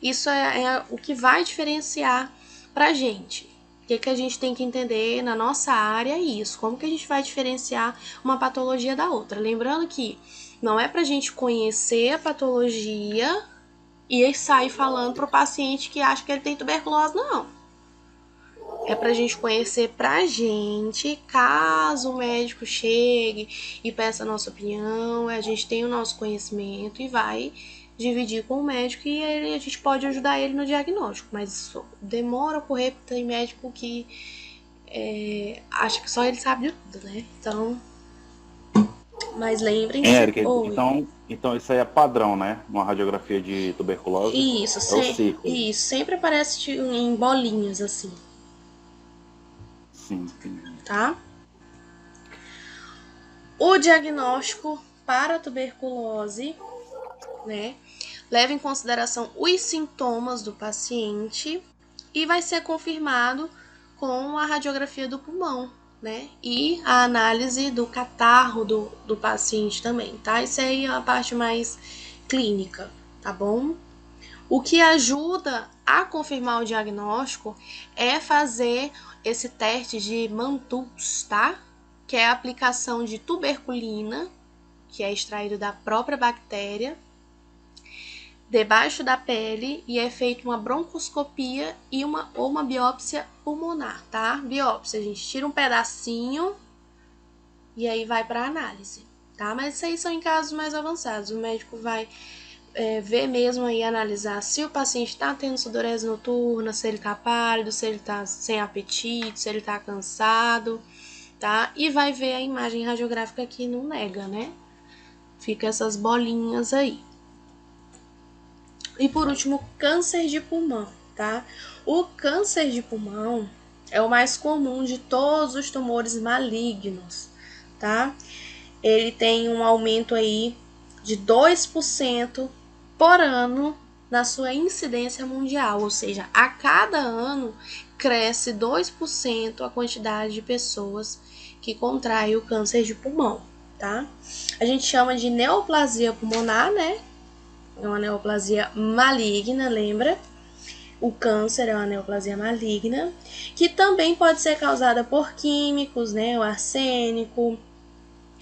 Isso é o que vai diferenciar pra gente. O que a gente tem que entender na nossa área é isso. Como que a gente vai diferenciar uma patologia da outra? Lembrando que não é pra gente conhecer a patologia e sair falando pro paciente que acha que ele tem tuberculose, não. É pra gente conhecer pra gente, caso o médico chegue e peça a nossa opinião, a gente tem o nosso conhecimento e vai dividir com o médico e a gente pode ajudar ele no diagnóstico, mas isso demora a ocorrer porque tem médico que acha que só ele sabe de tudo, né? Então, mas lembrem-se... Érica, então isso aí é padrão, né? Uma radiografia de tuberculose. Isso, isso sempre aparece em bolinhas assim. Sim. Tá? O diagnóstico para a tuberculose, né? Leva em consideração os sintomas do paciente e vai ser confirmado com a radiografia do pulmão, né? E a análise do catarro do paciente também, tá? Isso aí é a parte mais clínica, tá bom? O que ajuda a confirmar o diagnóstico é fazer esse teste de Mantoux, tá? Que é a aplicação de tuberculina, que é extraído da própria bactéria, debaixo da pele e é feita uma broncoscopia e uma biópsia pulmonar, tá? Biópsia, a gente tira um pedacinho e aí vai para análise, tá? Mas isso aí são em casos mais avançados. O médico vai ver mesmo aí, analisar se o paciente está tendo sudorese noturna, se ele está pálido, se ele está sem apetite, se ele está cansado, tá? E vai ver a imagem radiográfica que não nega, né? Fica essas bolinhas aí. E por último, câncer de pulmão, tá? O câncer de pulmão é o mais comum de todos os tumores malignos, tá? Ele tem um aumento aí de 2% por ano na sua incidência mundial, ou seja, a cada ano cresce 2% a quantidade de pessoas que contraem o câncer de pulmão, tá? A gente chama de neoplasia pulmonar, né? É uma neoplasia maligna, lembra? O câncer é uma neoplasia maligna, que também pode ser causada por químicos, né? O arsênico,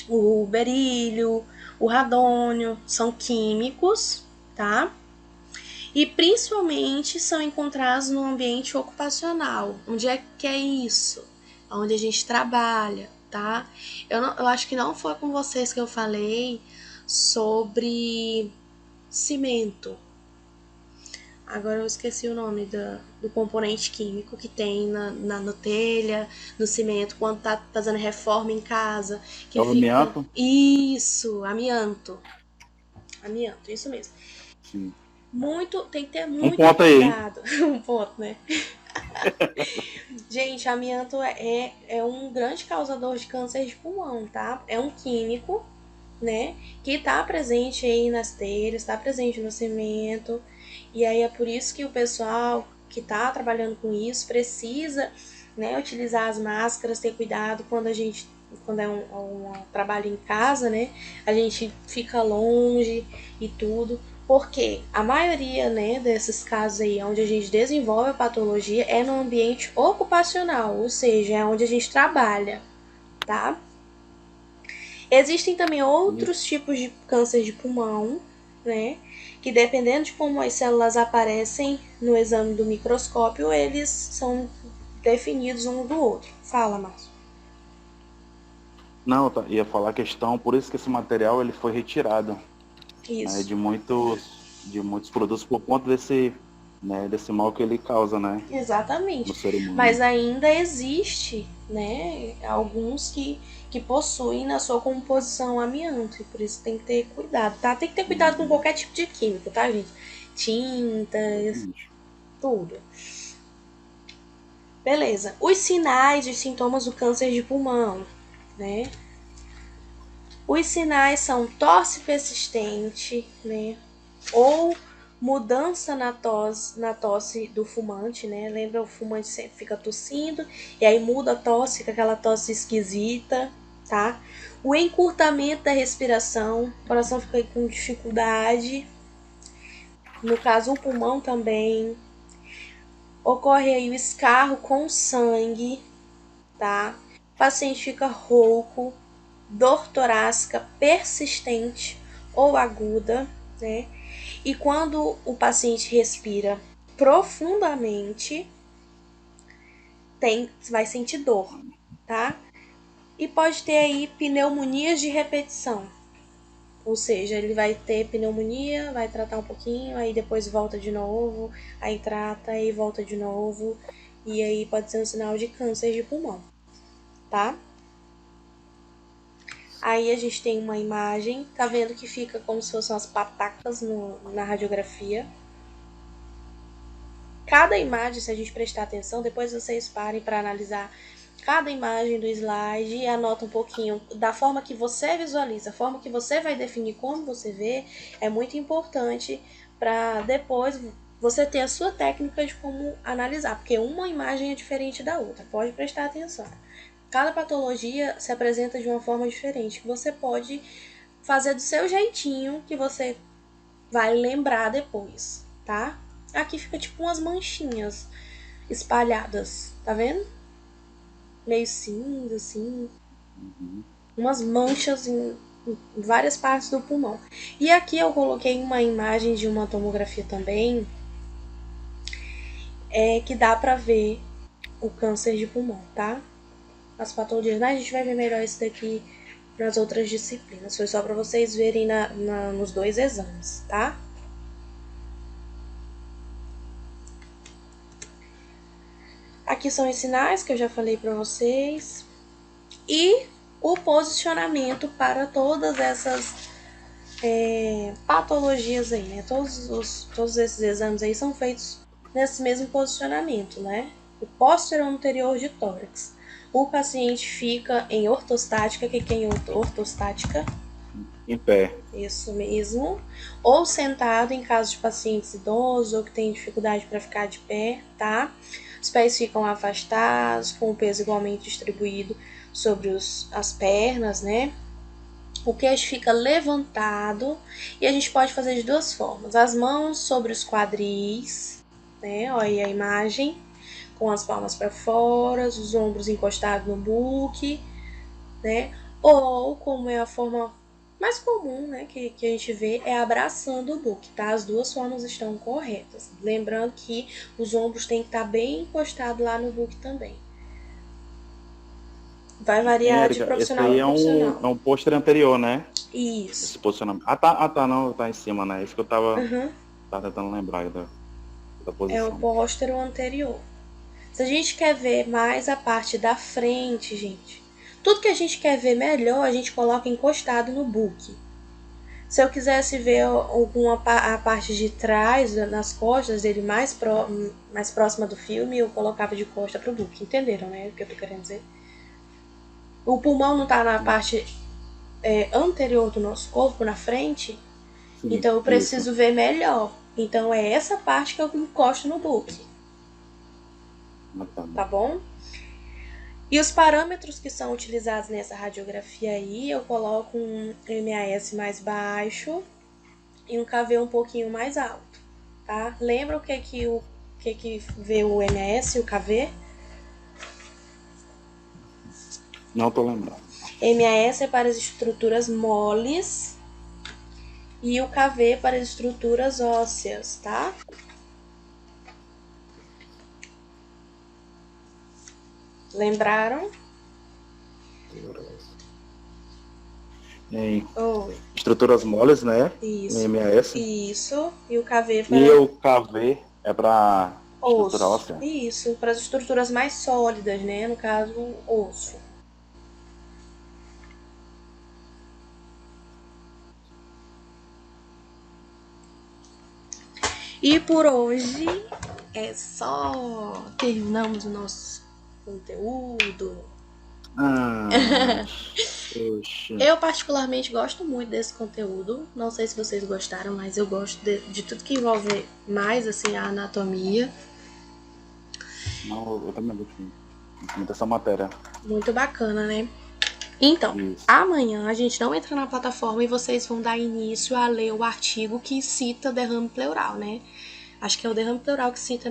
o berílio, o radônio, são químicos, tá? E principalmente são encontrados no ambiente ocupacional. Onde é que é isso? Onde a gente trabalha, tá? Eu acho que não foi com vocês que eu falei sobre cimento. Agora eu esqueci o nome do componente químico que tem na telha, no cimento, quando tá fazendo reforma em casa. Que o amianto? Isso, amianto. Amianto, isso mesmo. Sim. Tem que ter muito ponto cuidado. Um ponto, né? Gente, amianto é um grande causador de câncer de pulmão, tá? É um químico, né? Que tá presente aí nas telhas, tá presente no cimento. E aí é por isso que o pessoal que tá trabalhando com isso precisa, né, utilizar as máscaras, ter cuidado quando é um trabalho em casa, né, a gente fica longe e tudo, porque a maioria, né, desses casos aí onde a gente desenvolve a patologia é no ambiente ocupacional, ou seja, é onde a gente trabalha, tá? Existem também outros tipos de câncer de pulmão, né, que dependendo de como as células aparecem no exame do microscópio, eles são definidos um do outro. Fala, Márcio. Não, ia falar a questão, por isso que esse material ele foi retirado, Isso. né, de muitos produtos por conta desse mal que ele causa, né? Exatamente. No ser humano. Mas ainda existe, né, alguns que possuem na sua composição amianto, e por isso tem que ter cuidado, tá? Tem que ter cuidado com qualquer tipo de químico, tá, gente? Tintas, tudo. Beleza. Os sinais e sintomas do câncer de pulmão, né? Os sinais são tosse persistente, né? Ou mudança na tosse do fumante, né? Lembra, o fumante sempre fica tossindo e aí muda a tosse, fica aquela tosse esquisita, tá? O encurtamento da respiração, o coração fica com dificuldade. No caso, o pulmão também. Ocorre aí o escarro com sangue, tá? O paciente fica rouco, dor torácica persistente ou aguda, né? E quando o paciente respira profundamente, vai sentir dor, tá? E pode ter aí pneumonias de repetição. Ou seja, ele vai ter pneumonia, vai tratar um pouquinho, aí depois volta de novo, aí trata, aí volta de novo. E aí pode ser um sinal de câncer de pulmão, tá? Aí a gente tem uma imagem, tá vendo que fica como se fossem as patacas na radiografia. Cada imagem, se a gente prestar atenção, depois vocês parem para analisar cada imagem do slide e anota um pouquinho da forma que você visualiza, a forma que você vai definir como você vê, é muito importante para depois você ter a sua técnica de como analisar, porque uma imagem é diferente da outra, pode prestar atenção. Cada patologia se apresenta de uma forma diferente, que você pode fazer do seu jeitinho, que você vai lembrar depois, tá? Aqui fica tipo umas manchinhas espalhadas, tá vendo? Meio cinza, assim. Umas manchas em várias partes do pulmão. E aqui eu coloquei uma imagem de uma tomografia também, que dá pra ver o câncer de pulmão, tá? As patologias. A gente vai ver melhor isso daqui nas outras disciplinas. Foi só pra vocês verem nos dois exames, tá? Aqui são os sinais que eu já falei para vocês. E o posicionamento para todas essas patologias aí, né? Todos esses exames aí são feitos nesse mesmo posicionamento, né? O póstero anterior de tórax. O paciente fica em ortostática. O que é em ortostática? Em pé. Isso mesmo. Ou sentado em caso de pacientes idosos ou que tem dificuldade para ficar de pé, tá? Os pés ficam afastados, com o peso igualmente distribuído sobre as pernas, né? O queixo fica levantado e a gente pode fazer de duas formas. As mãos sobre os quadris, né? Olha aí a imagem, com as palmas para fora, os ombros encostados no buque, né? Ou, como é a forma mais comum, né, que a gente vê, é abraçando o buque, tá? As duas formas estão corretas. Lembrando que os ombros têm que estar bem encostados lá no buque também. Vai variar de profissional esse aí a profissional. É um pôster anterior, né? Isso. Esse posicionamento. Não, tá em cima, né? Isso que eu tava tentando lembrar da posição. É o póster anterior. Se a gente quer ver mais a parte da frente, gente, tudo que a gente quer ver melhor, a gente coloca encostado no book. Se eu quisesse ver a parte de trás, nas costas dele mais próxima do filme, eu colocava de costa pro book. Entenderam, né? O que eu tô querendo dizer? O pulmão não tá na parte anterior do nosso corpo, na frente. Sim, então eu preciso ver melhor. Então é essa parte que eu encosto no book. tá bom? E os parâmetros que são utilizados nessa radiografia aí, eu coloco um MAS mais baixo e um KV um pouquinho mais alto, tá? Lembra o que vê o MAS e o KV? Não tô lembrando. MAS é para as estruturas moles e o KV para as estruturas ósseas, tá? Lembraram? Em Oi. estruturas moles, né? Isso. MAS. Isso. E o KV para E o KV é para estrutura osso. óssea. Isso, para as estruturas mais sólidas, né? No caso, osso. E por hoje é só. Terminamos o nosso conteúdo. Poxa. Eu particularmente gosto muito desse conteúdo. Não sei se vocês gostaram, mas eu gosto de tudo que envolve mais assim a anatomia. Não, eu também gosto muito dessa matéria. Muito bacana, né? Então, Isso. amanhã a gente não entra na plataforma e vocês vão dar início a ler o artigo que cita derrame pleural, né? Acho que é o derrame pleural que cita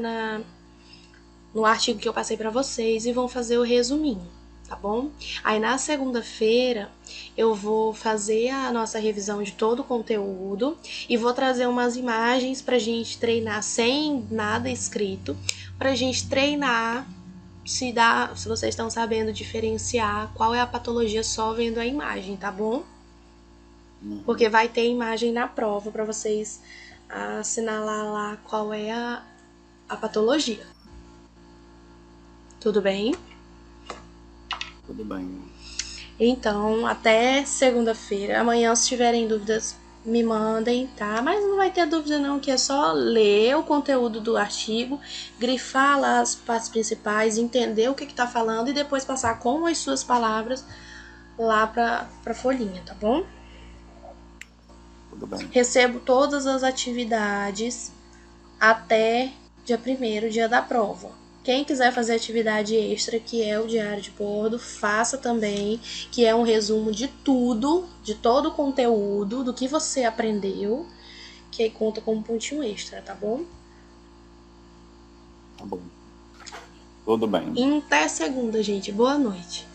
no artigo que eu passei pra vocês e vão fazer o resuminho, tá bom? Aí na segunda-feira eu vou fazer a nossa revisão de todo o conteúdo e vou trazer umas imagens pra gente treinar sem nada escrito, pra gente treinar se vocês estão sabendo diferenciar qual é a patologia só vendo a imagem, tá bom? Porque vai ter imagem na prova para vocês assinalar lá qual é a patologia. Tudo bem? Tudo bem. Então, até segunda-feira. Amanhã, se tiverem dúvidas, me mandem, tá? Mas não vai ter dúvida não, que é só ler o conteúdo do artigo, grifar lá as partes principais, entender o que tá falando e depois passar com as suas palavras lá pra folhinha, tá bom? Tudo bem. Recebo todas as atividades até dia 1º, dia da prova. Quem quiser fazer atividade extra, que é o diário de bordo, faça também, que é um resumo de tudo, de todo o conteúdo, do que você aprendeu, que aí conta como pontinho extra, tá bom? Tá bom. Tudo bem. E até segunda, gente. Boa noite.